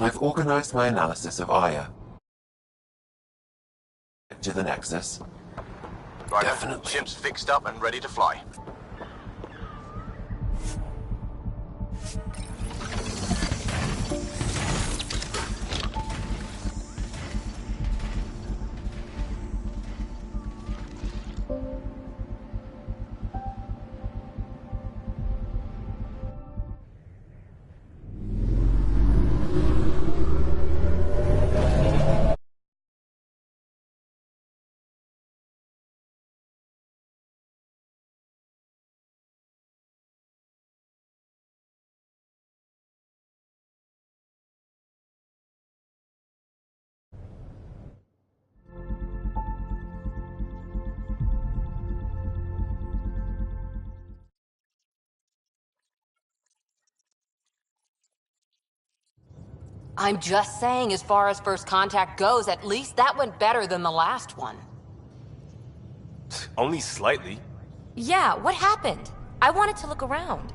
I've organized my analysis of Aya. To the Nexus. Right, Definitely. Ship's fixed up and ready to fly. I'm just saying, as far as first contact goes, at least that went better than the last one. Only slightly. Yeah, what happened? I wanted to look around.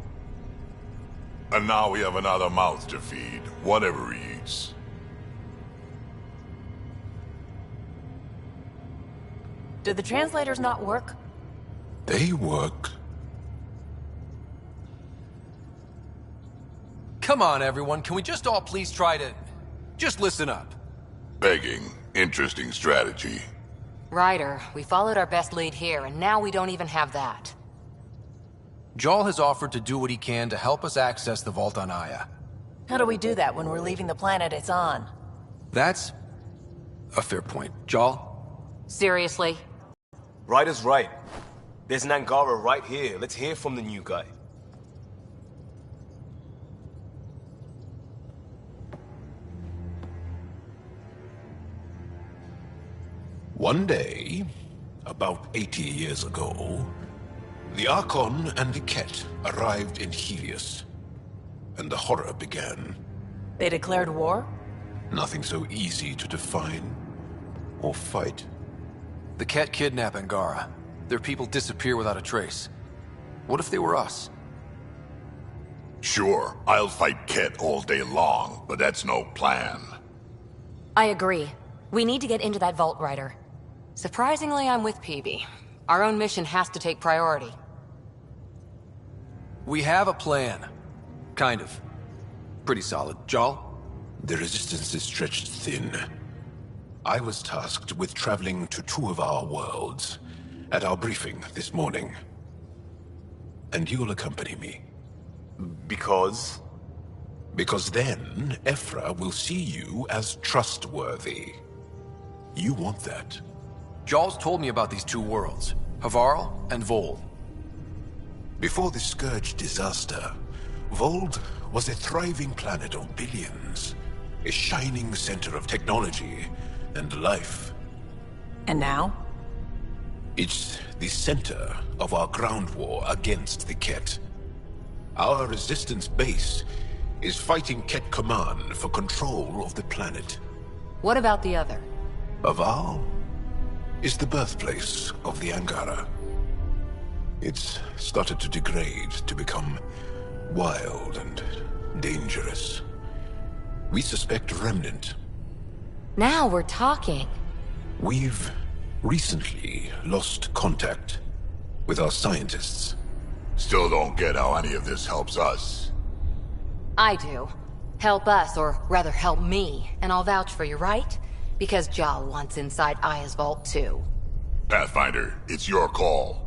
And now we have another mouth to feed, whatever he eats. Did the translators not work? They work. Come on, everyone. Can we just all please try to... just listen up? Begging. Interesting strategy. Ryder, we followed our best lead here, and now we don't even have that. Jarl has offered to do what he can to help us access the vault on Aya. How do we do that when we're leaving the planet it's on? That's a fair point. Jarl? Seriously? Ryder's right. There's an Angara right here. Let's hear from the new guy. One day, about 80 years ago, the Archon and the Ket arrived in Helios, and the horror began. They declared war? Nothing so easy to define or fight. The Ket kidnap Angara. Their people disappear without a trace. What if they were us? Sure, I'll fight Ket all day long, but that's no plan. I agree. We need to get into that vault, Ryder. Surprisingly, I'm with Peavy. Our own mission has to take priority. We have a plan. Kind of. Pretty solid. Jarl? The resistance is stretched thin. I was tasked with traveling to two of our worlds at our briefing this morning. And you'll accompany me. Because? Because then, Ephra will see you as trustworthy. You want that. Jarl's told me about these two worlds, Havarl and Vold. Before the Scourge disaster, Vold was a thriving planet of billions, a shining center of technology and life. And now? It's the center of our ground war against the Ket. Our resistance base is fighting Ket Command for control of the planet. What about the other? Aval is the birthplace of the Angara. It's started to degrade, to become wild and dangerous. We suspect Remnant. Now we're talking. We've recently lost contact with our scientists. Still don't get how any of this helps us. I do. Help us, or rather help me, and I'll vouch for you, right? Because Jal wants inside Aya's vault too. Pathfinder, it's your call.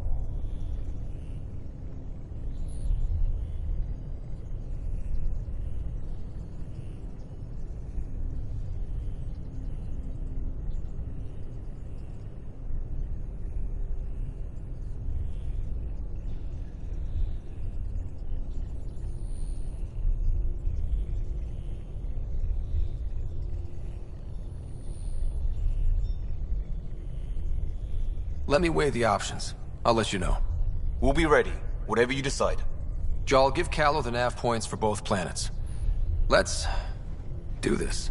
Let me weigh the options. I'll let you know. We'll be ready, whatever you decide. Jal, give Callow the nav points for both planets. Let's do this.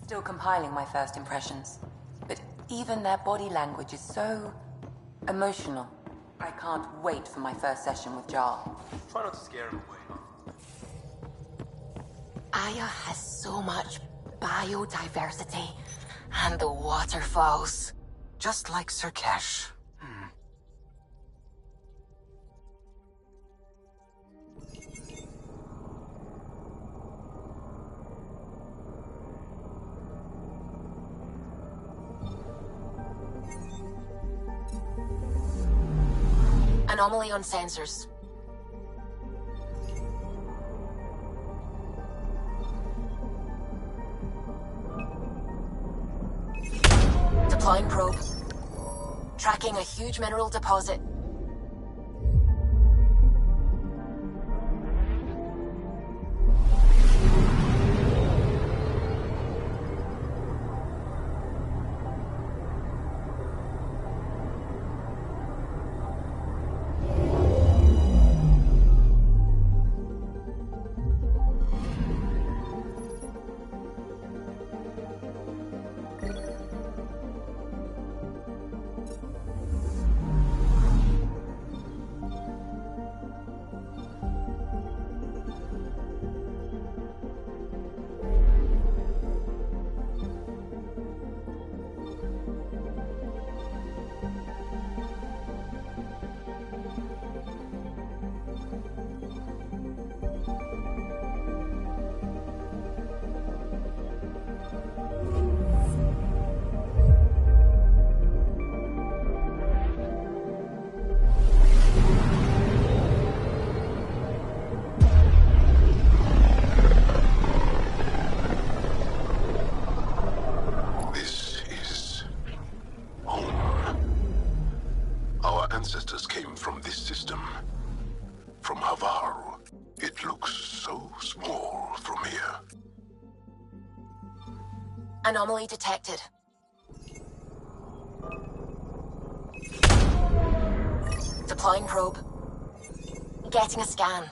Still compiling my first impressions. But even their body language is so emotional. I can't wait for my first session with Jar. Try not to scare him away. Aya has so much biodiversity. And the waterfalls. Just like Sirkesh. Anomaly on sensors. Deploying probe. Tracking a huge mineral deposit. Ancestors came from this system. From Havaru. It looks so small from here. Anomaly detected. Deploying probe. Getting a scan.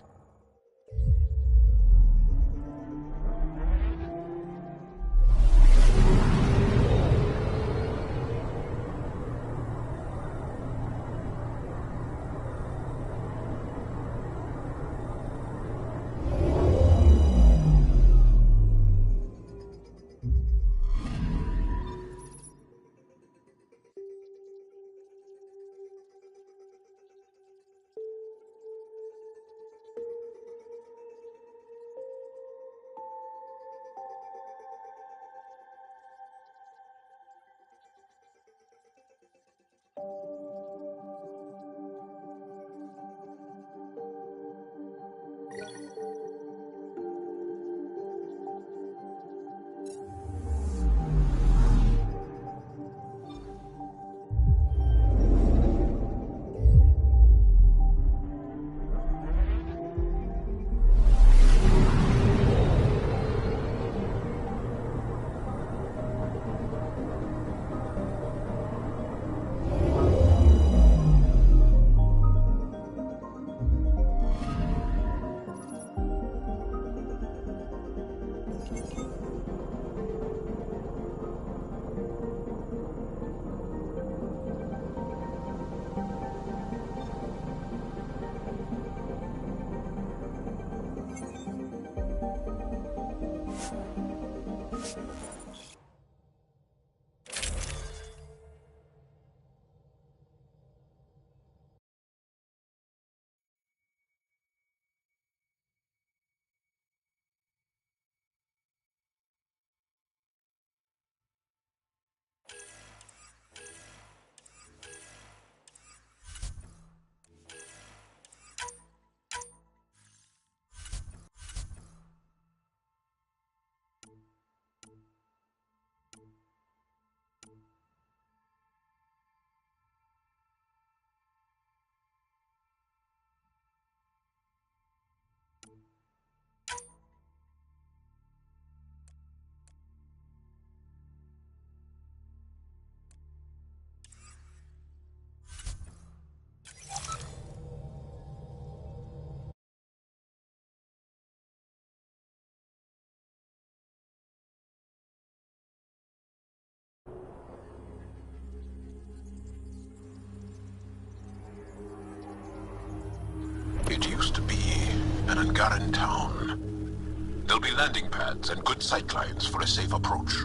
and Garen town. There'll be landing pads and good sightlines for a safe approach.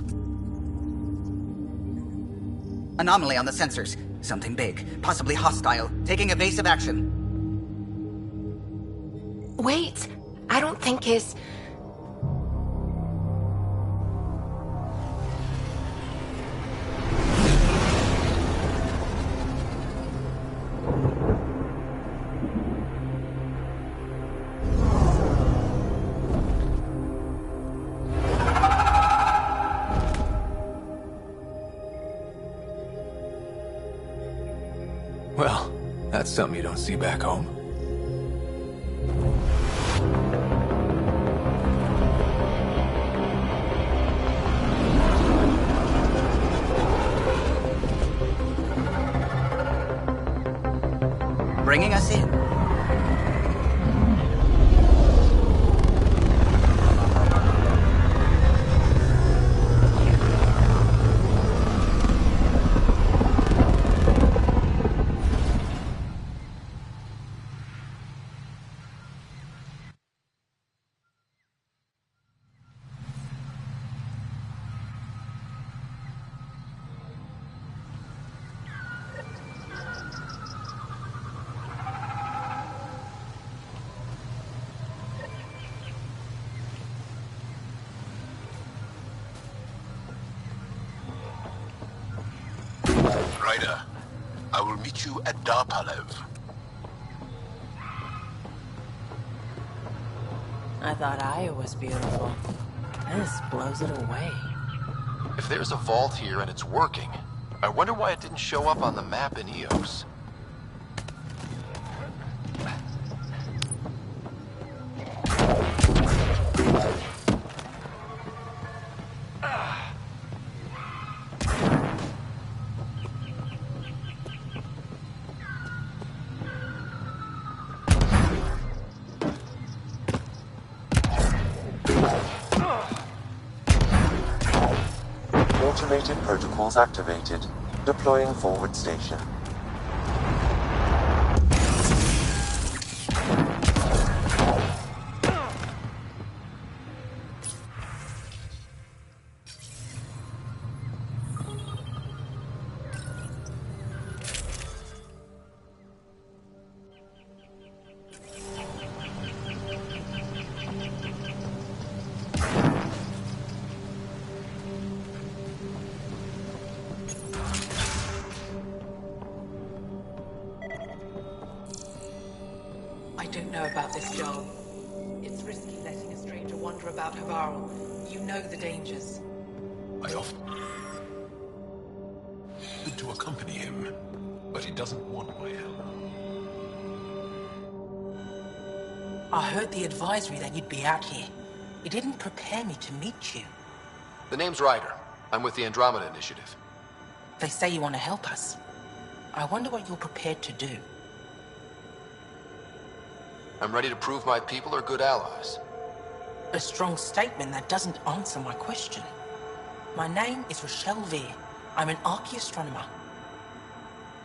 Anomaly on the sensors. Something big, possibly hostile, taking evasive action. Wait, I don't think his... Well, that's something you don't see back home. Bringing us in. Ryder, I will meet you at Darpalev. I thought Aya was beautiful. This blows it away. If there's a vault here and it's working, I wonder why it didn't show up on the map in Eos. Automated protocols activated. Deploying forward station. I don't know about this job. It's risky letting a stranger wander about Havarl. You know the dangers. I often to accompany him, but he doesn't want my help. I heard the advisory that you'd be out here. It didn't prepare me to meet you. The name's Ryder. I'm with the Andromeda Initiative. They say you want to help us. I wonder what you're prepared to do. I'm ready to prove my people are good allies. A strong statement that doesn't answer my question. My name is Rochelle Veer. I'm an archaeoastronomer.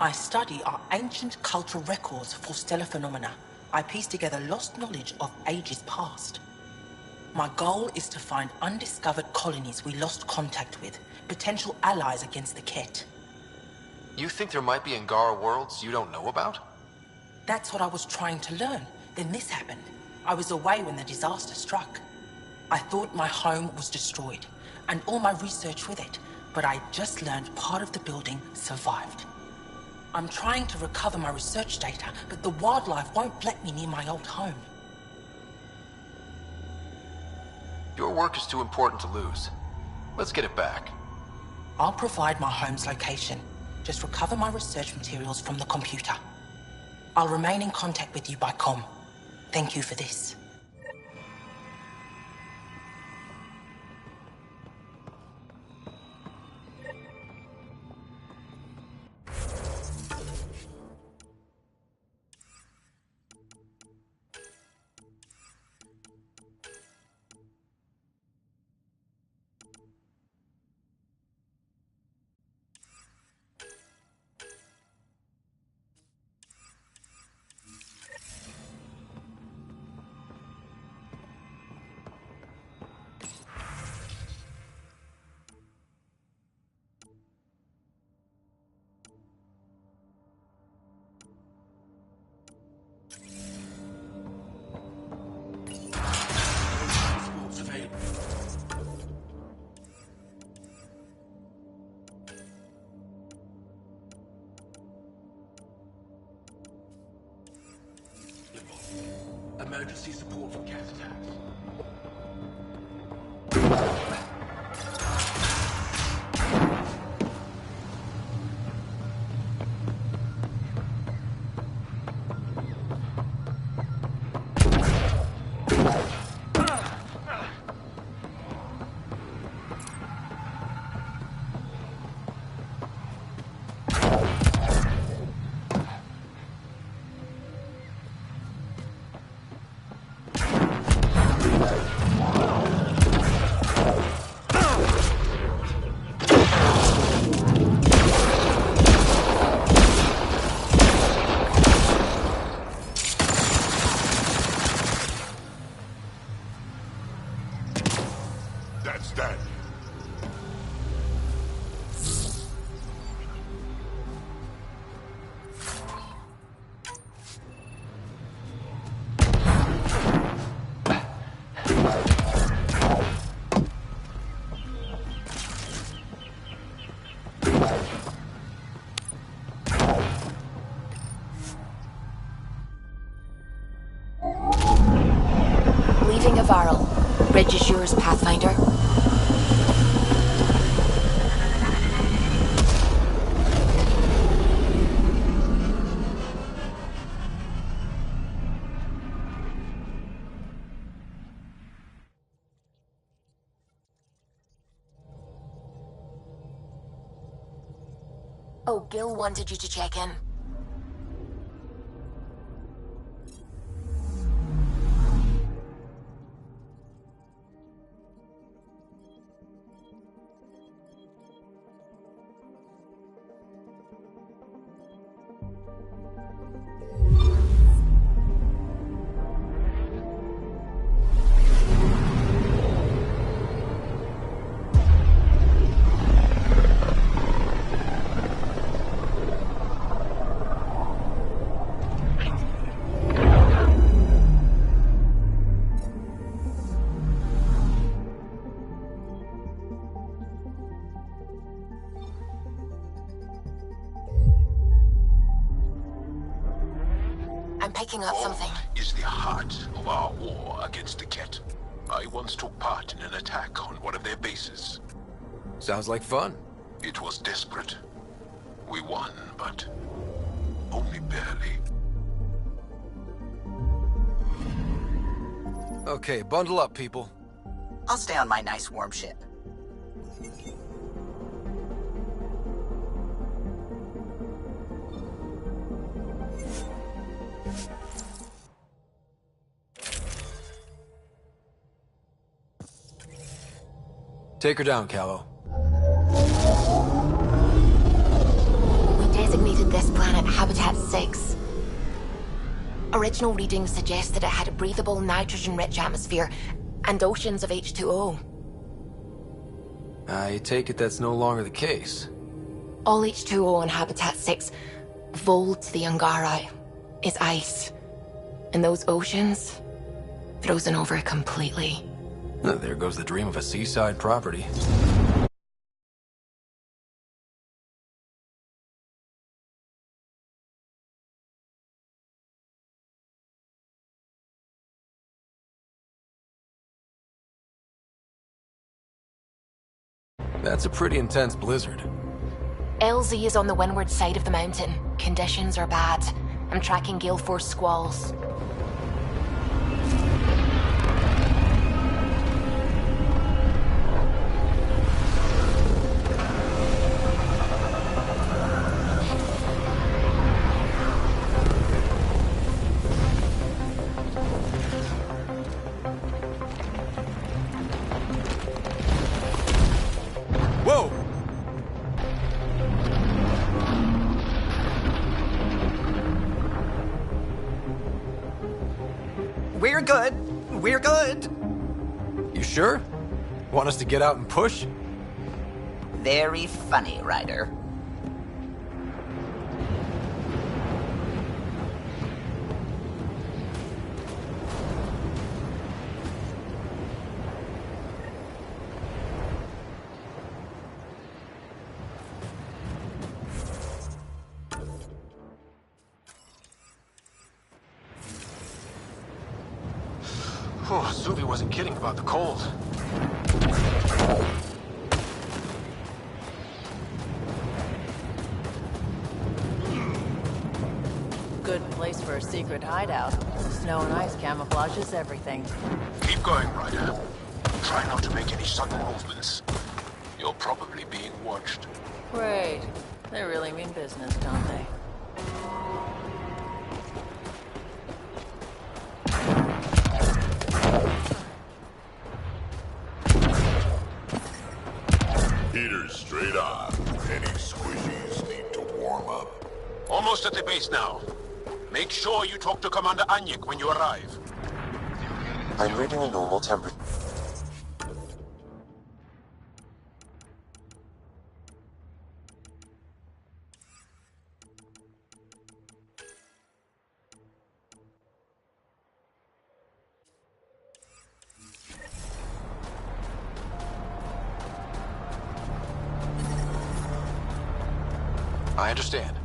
I study our ancient cultural records for stellar phenomena. I piece together lost knowledge of ages past. My goal is to find undiscovered colonies we lost contact with, potential allies against the Ket. You think there might be Angara worlds you don't know about? That's what I was trying to learn. Then this happened. I was away when the disaster struck. I thought my home was destroyed, and all my research with it, but I just learned part of the building survived. I'm trying to recover my research data, but the wildlife won't let me near my old home. Your work is too important to lose. Let's get it back. I'll provide my home's location. Just recover my research materials from the computer. I'll remain in contact with you by comm. Thank you for this. emergency support for cat attacks. That's that. Leaving Avaril. Bridge is yours, Pathfinder. Oh, Gil wanted you to check in. I'm picking up something. Is the heart of our war against the Ket. I once took part in an attack on one of their bases. Sounds like fun. It was desperate. We won, but only barely. Okay, bundle up, people. I'll stay on my nice warm ship. Take her down, Callow. We designated this planet Habitat 6. Original readings suggest that it had a breathable, nitrogen-rich atmosphere and oceans of H2O. I take it that's no longer the case. All H2O on Habitat 6, vold to the Angara, is ice. And those oceans, frozen over completely. There goes the dream of a seaside property. That's a pretty intense blizzard. LZ is on the windward side of the mountain. Conditions are bad. I'm tracking gale force squalls. Whoa! We're good. We're good. You sure? Want us to get out and push? Very funny, Ryder. Suvi wasn't kidding about the cold. Good place for a secret hideout. Snow and ice camouflages everything. Keep going, Ryder. Try not to make any sudden movements. You're probably being watched. Great. They really mean business, don't they? Heaters straight on. Any squishies need to warm up. Almost at the base now. Make sure you talk to Commander Anyik when you arrive. I'm reading a normal temperature. I understand.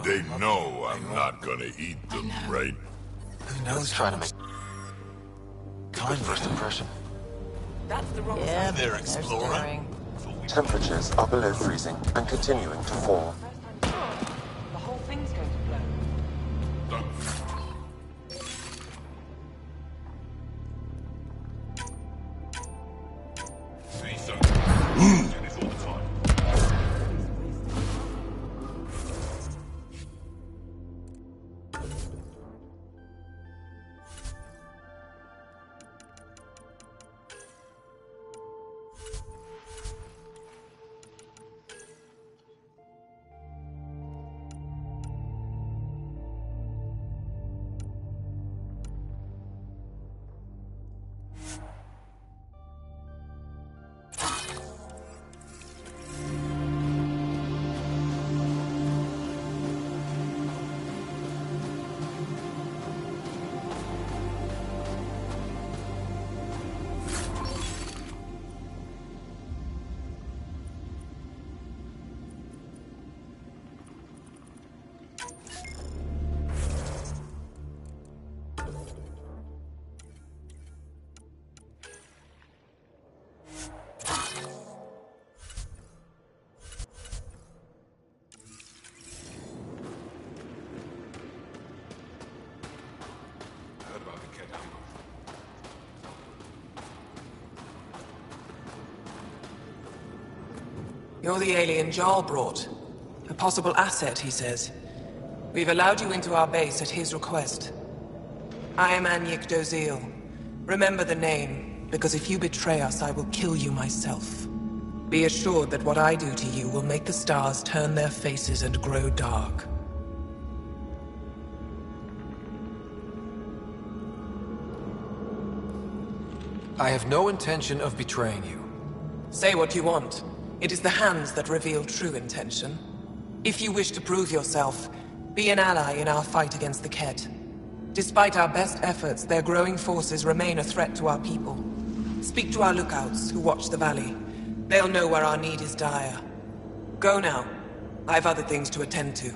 They know I'm not gonna eat them, right? Who knows? Trying to make good first impression. That's the wrong Yeah, side. they're exploring. Temperatures are below freezing and continuing to fall. The whole thing's going to blow. You're the alien Jarl brought. A possible asset, he says. We've allowed you into our base at his request. I am Anyik Dozil. Remember the name, because if you betray us, I will kill you myself. Be assured that what I do to you will make the stars turn their faces and grow dark. I have no intention of betraying you. Say what you want. It is the hands that reveal true intention. If you wish to prove yourself, be an ally in our fight against the Kett. Despite our best efforts, their growing forces remain a threat to our people. Speak to our lookouts, who watch the valley. They'll know where our need is dire. Go now. I've other things to attend to.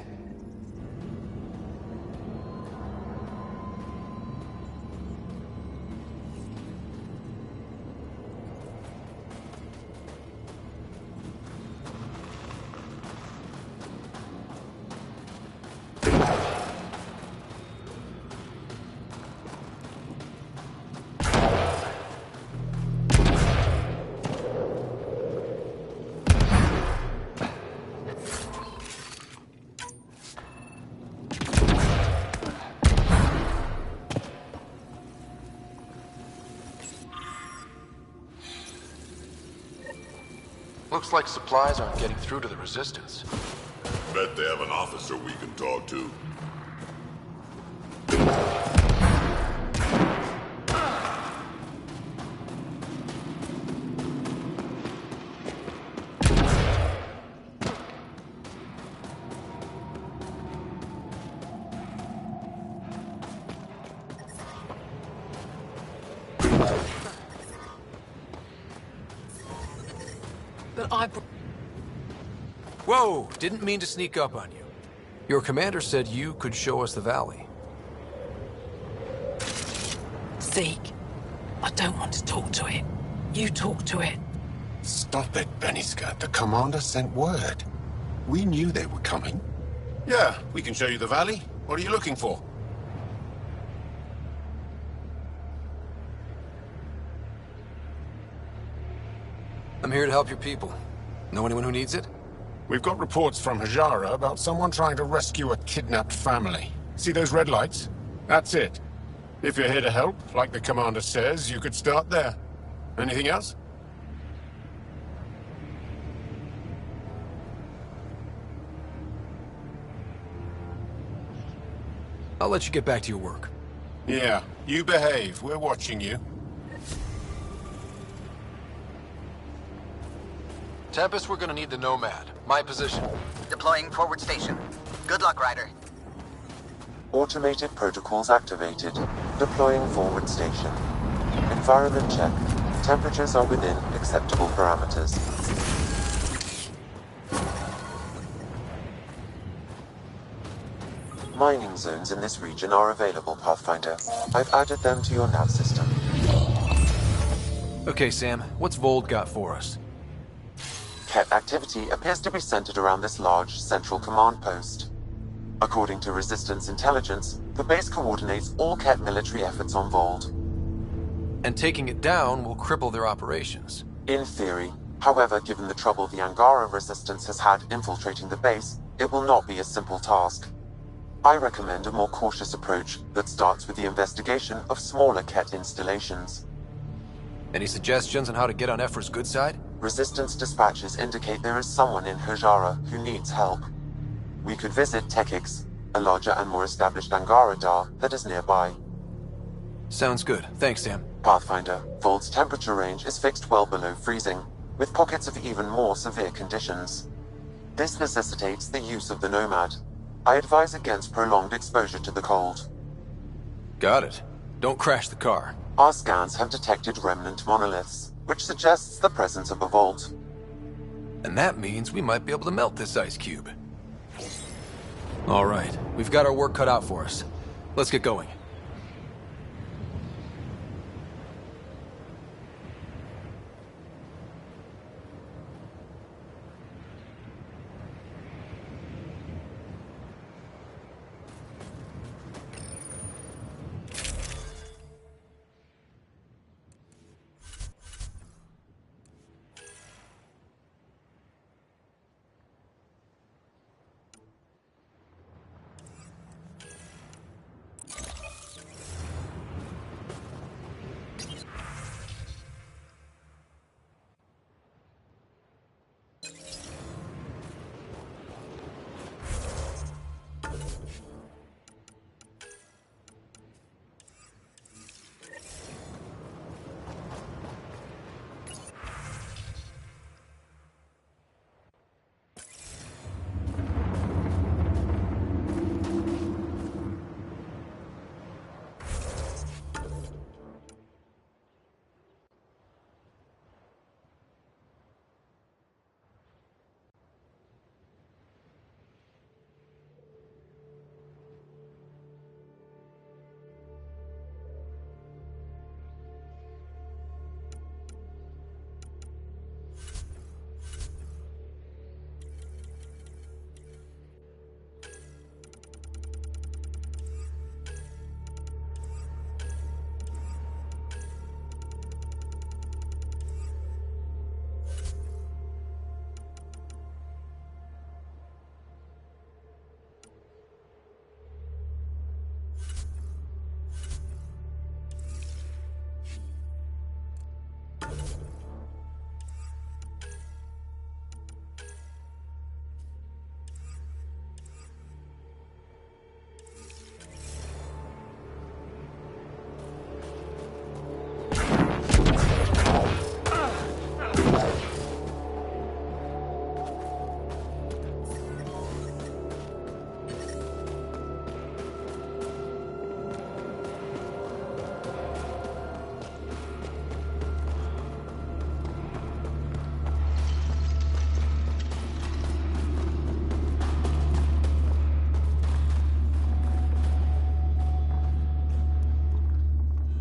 Looks like supplies aren't getting through to the Resistance. Bet they have an officer we can talk to. but I... Whoa! Didn't mean to sneak up on you. Your commander said you could show us the valley. Zeke, I don't want to talk to it. You talk to it. Stop it, Beniska. The commander sent word. We knew they were coming. Yeah, we can show you the valley. What are you looking for? I'm here to help your people. Know anyone who needs it? We've got reports from Hajara about someone trying to rescue a kidnapped family. See those red lights? That's it. If you're here to help, like the commander says, you could start there. Anything else? I'll let you get back to your work. Yeah, you behave. We're watching you. Tempest, we're gonna need the Nomad. My position. Deploying forward station. Good luck, Ryder. Automated protocols activated. Deploying forward station. Environment check. Temperatures are within acceptable parameters. Mining zones in this region are available, Pathfinder. I've added them to your nav system. Okay, Sam. What's Vold got for us? Ket activity appears to be centered around this large central command post. According to Resistance intelligence, the base coordinates all Ket military efforts on Vold. And taking it down will cripple their operations. In theory. However, given the trouble the Angara Resistance has had infiltrating the base, it will not be a simple task. I recommend a more cautious approach that starts with the investigation of smaller Ket installations. Any suggestions on how to get on Ephra's good side? Resistance dispatches indicate there is someone in Hajara who needs help. We could visit Tekix, a larger and more established Angara Dar that is nearby. Sounds good. Thanks, Sam. Pathfinder, Vold's temperature range is fixed well below freezing, with pockets of even more severe conditions. This necessitates the use of the Nomad. I advise against prolonged exposure to the cold. Got it. Don't crash the car. Our scans have detected remnant monoliths, which suggests the presence of a vault. And that means we might be able to melt this ice cube. All right, we've got our work cut out for us. Let's get going.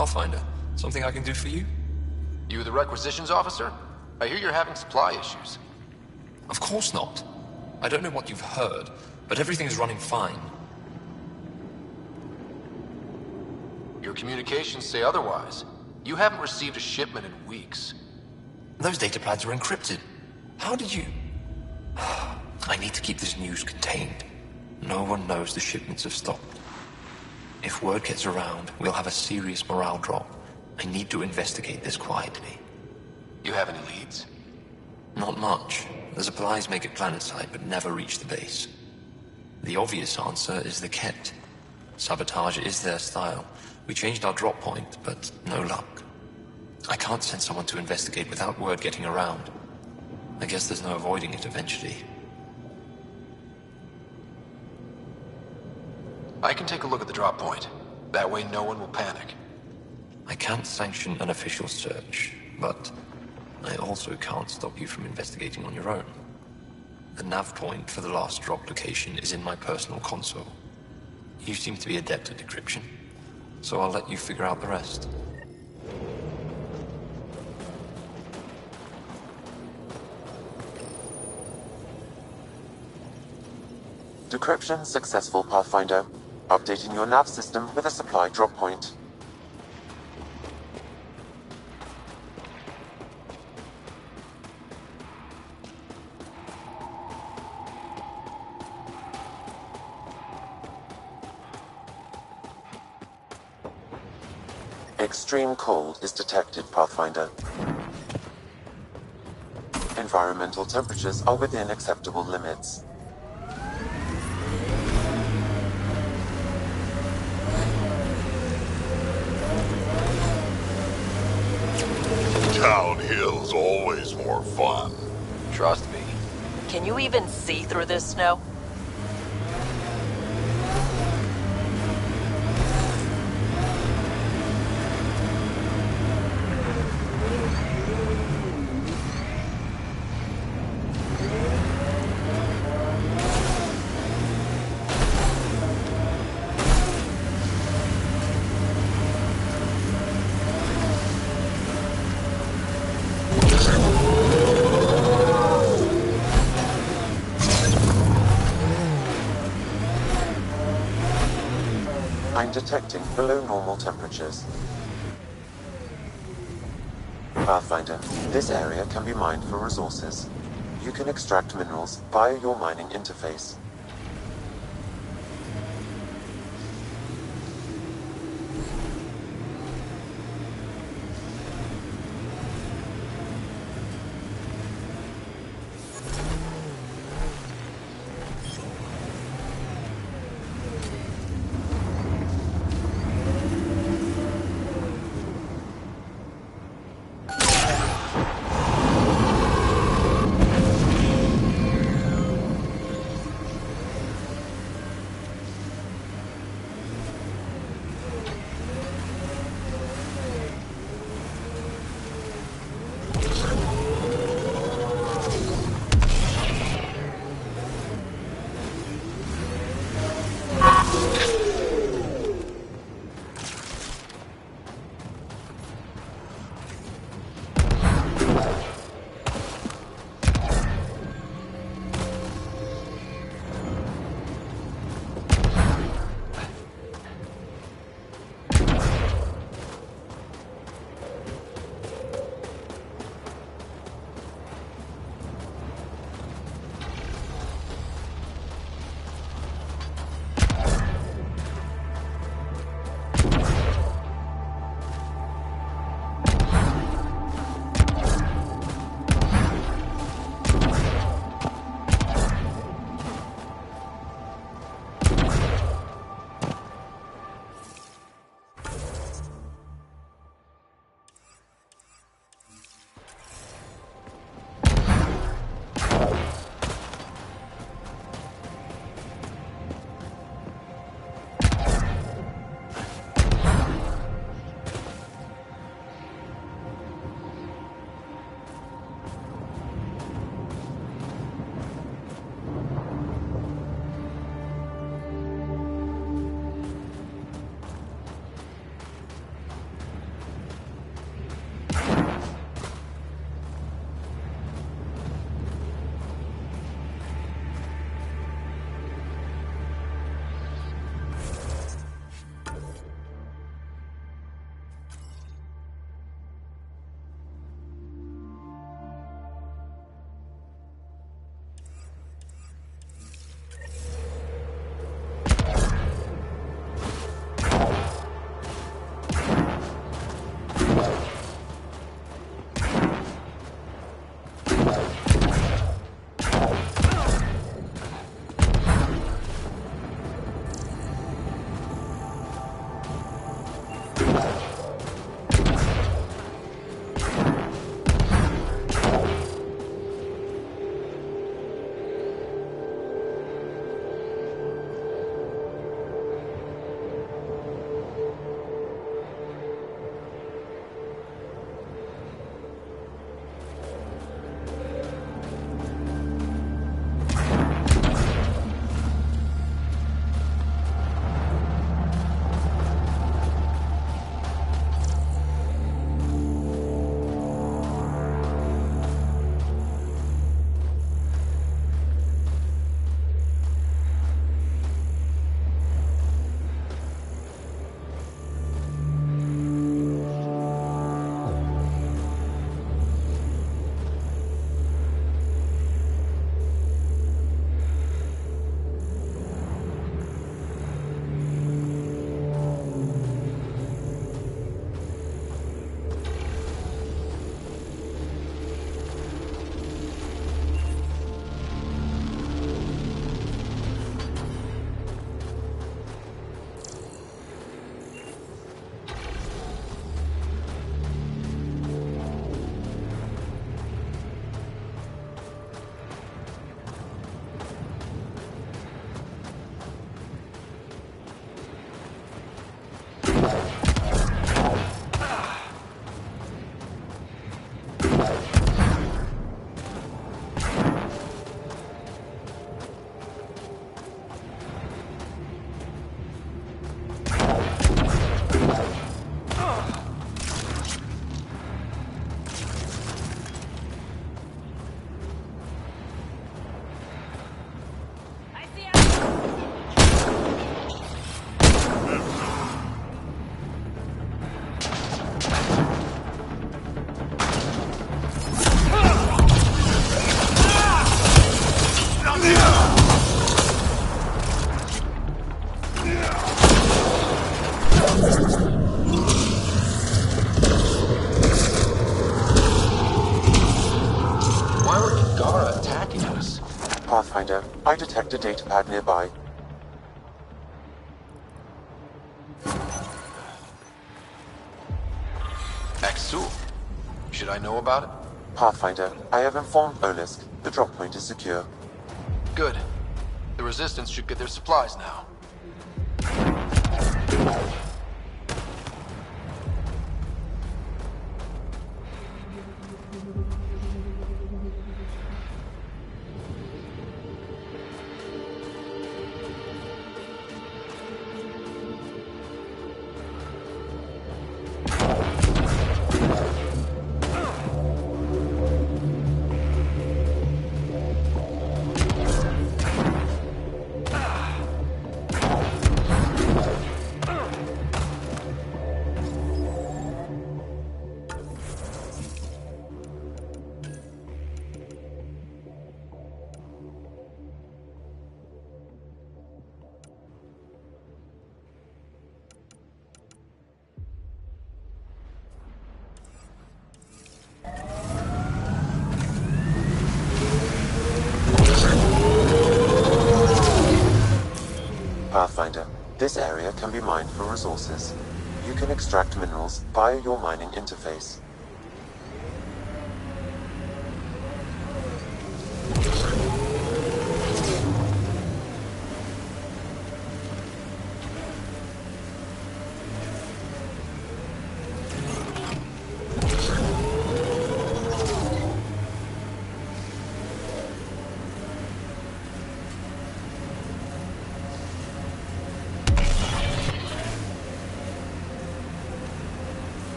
Pathfinder, something I can do for you? You the requisitions officer? I hear you're having supply issues. Of course not. I don't know what you've heard, but everything is running fine. Your communications say otherwise. You haven't received a shipment in weeks. Those data pads are encrypted. How did you... I need to keep this news contained. No one knows the shipments have stopped. If word gets around, we'll have a serious morale drop. I need to investigate this quietly. You have any leads? Not much. The supplies make it planetside, but never reach the base. The obvious answer is the Ket. Sabotage is their style. We changed our drop point, but no luck. I can't send someone to investigate without word getting around. I guess there's no avoiding it eventually. I can take a look at the drop point. That way no one will panic. I can't sanction an official search, but I also can't stop you from investigating on your own. The nav point for the last drop location is in my personal console. You seem to be adept at decryption, so I'll let you figure out the rest. Decryption successful, Pathfinder. Updating your nav system with a supply drop point. Extreme cold is detected, Pathfinder. Environmental temperatures are within acceptable limits. Downhill's always more fun. Trust me. Can you even see through this snow? I'm detecting below normal temperatures. Pathfinder, this area can be mined for resources. You can extract minerals via your mining interface. Pathfinder, I detect a datapad nearby. Exu. Should I know about it? Pathfinder, I have informed Olisk. The drop point is secure. Good. The Resistance should get their supplies now. Pathfinder, this area can be mined for resources. You can extract minerals via your mining interface.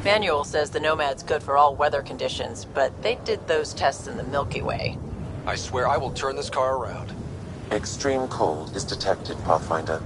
Manual says the Nomad's good for all weather conditions, but they did those tests in the Milky Way. I swear I will turn this car around. Extreme cold is detected, Pathfinder.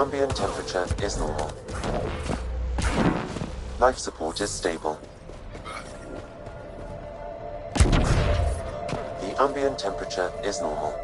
ambient temperature is normal. Life support is stable. The ambient temperature is normal.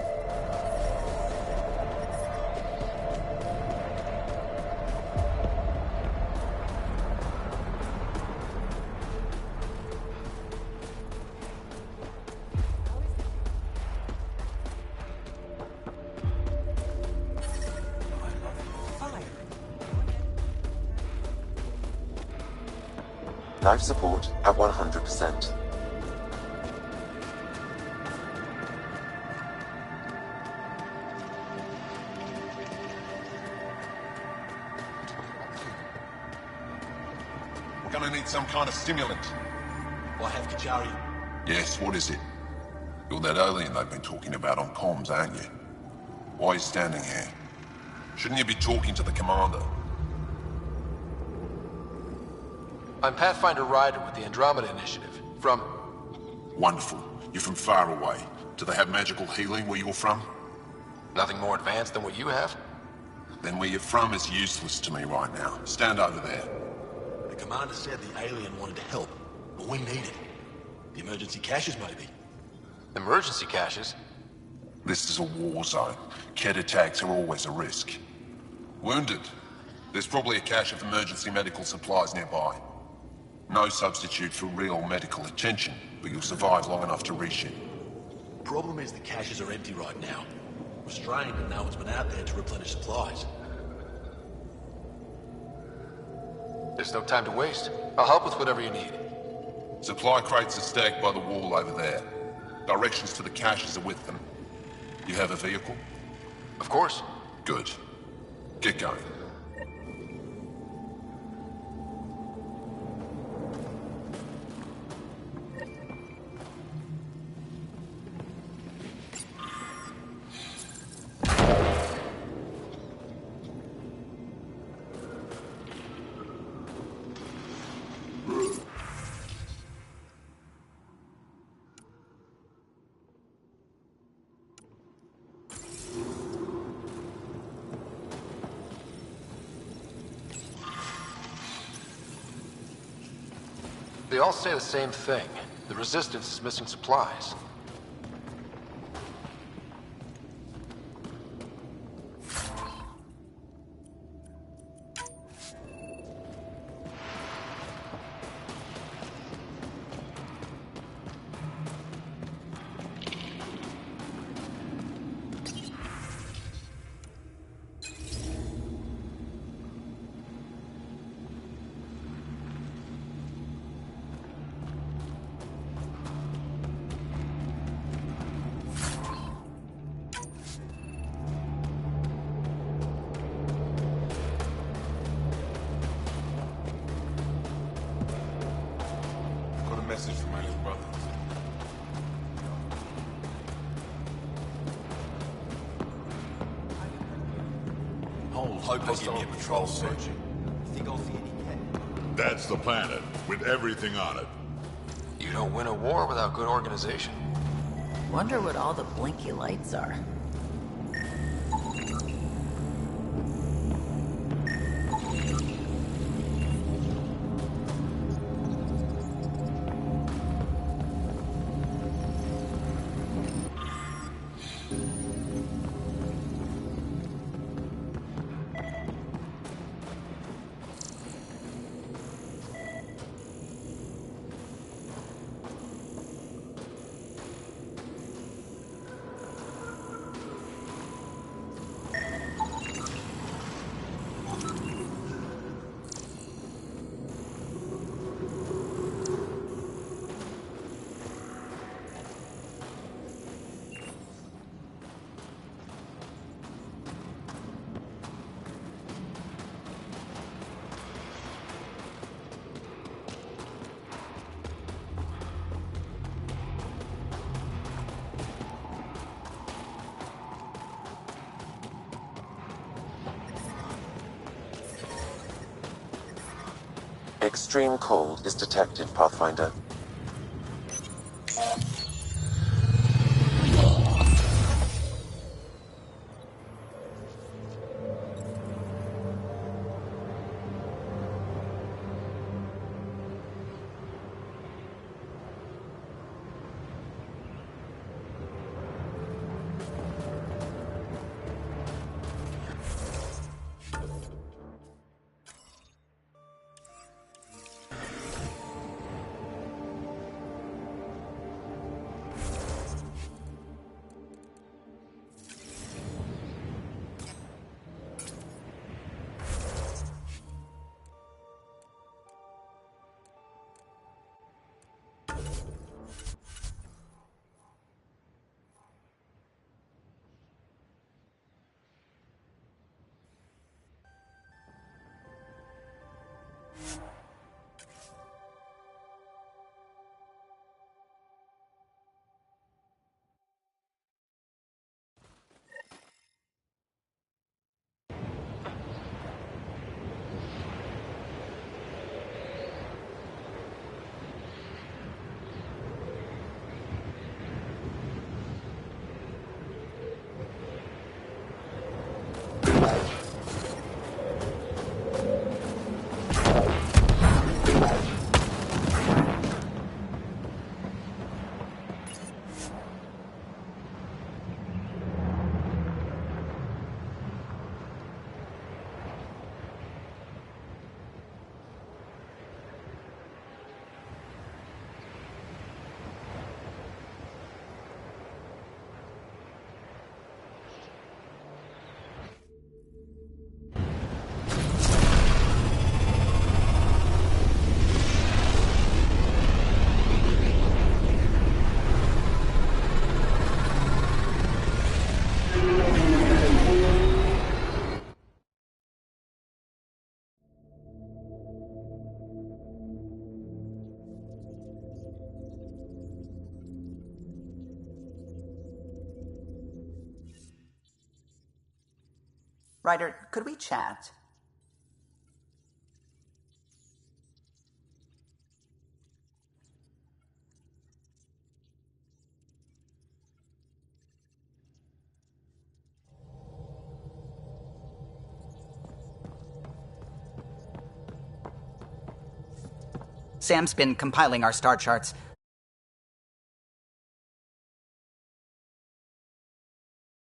Life support at 100%. We're gonna need some kind of stimulant. I have Kajari. Yes, what is it? You're that alien they've been talking about on comms, aren't you? Why are you standing here? Shouldn't you be talking to the commander? I'm Pathfinder Ryder with the Andromeda Initiative. From... Wonderful. You're from far away. Do they have magical healing where you're from? Nothing more advanced than what you have? Then where you're from is useless to me right now. Stand over there. The commander said the alien wanted to help, but we need it. The emergency caches, maybe. Emergency caches? This is a war zone. Kett attacks are always a risk. Wounded? There's probably a cache of emergency medical supplies nearby. No substitute for real medical attention, but you'll survive long enough to reship. Problem is the caches are empty right now. Restrained and no one's been out there to replenish supplies. There's no time to waste. I'll help with whatever you need. Supply crates are stacked by the wall over there. Directions to the caches are with them. You have a vehicle? Of course. Good. Get going. They all say the same thing. The Resistance is missing supplies. Message from my little brother. Hope they give me a patrol suit. Think I'll see any Kett? That's the planet, with everything on it. You don't win a war without good organization. Wonder what all the blinky lights are. Extreme cold is detected, Pathfinder. Ryder, could we chat? Sam's been compiling our star charts.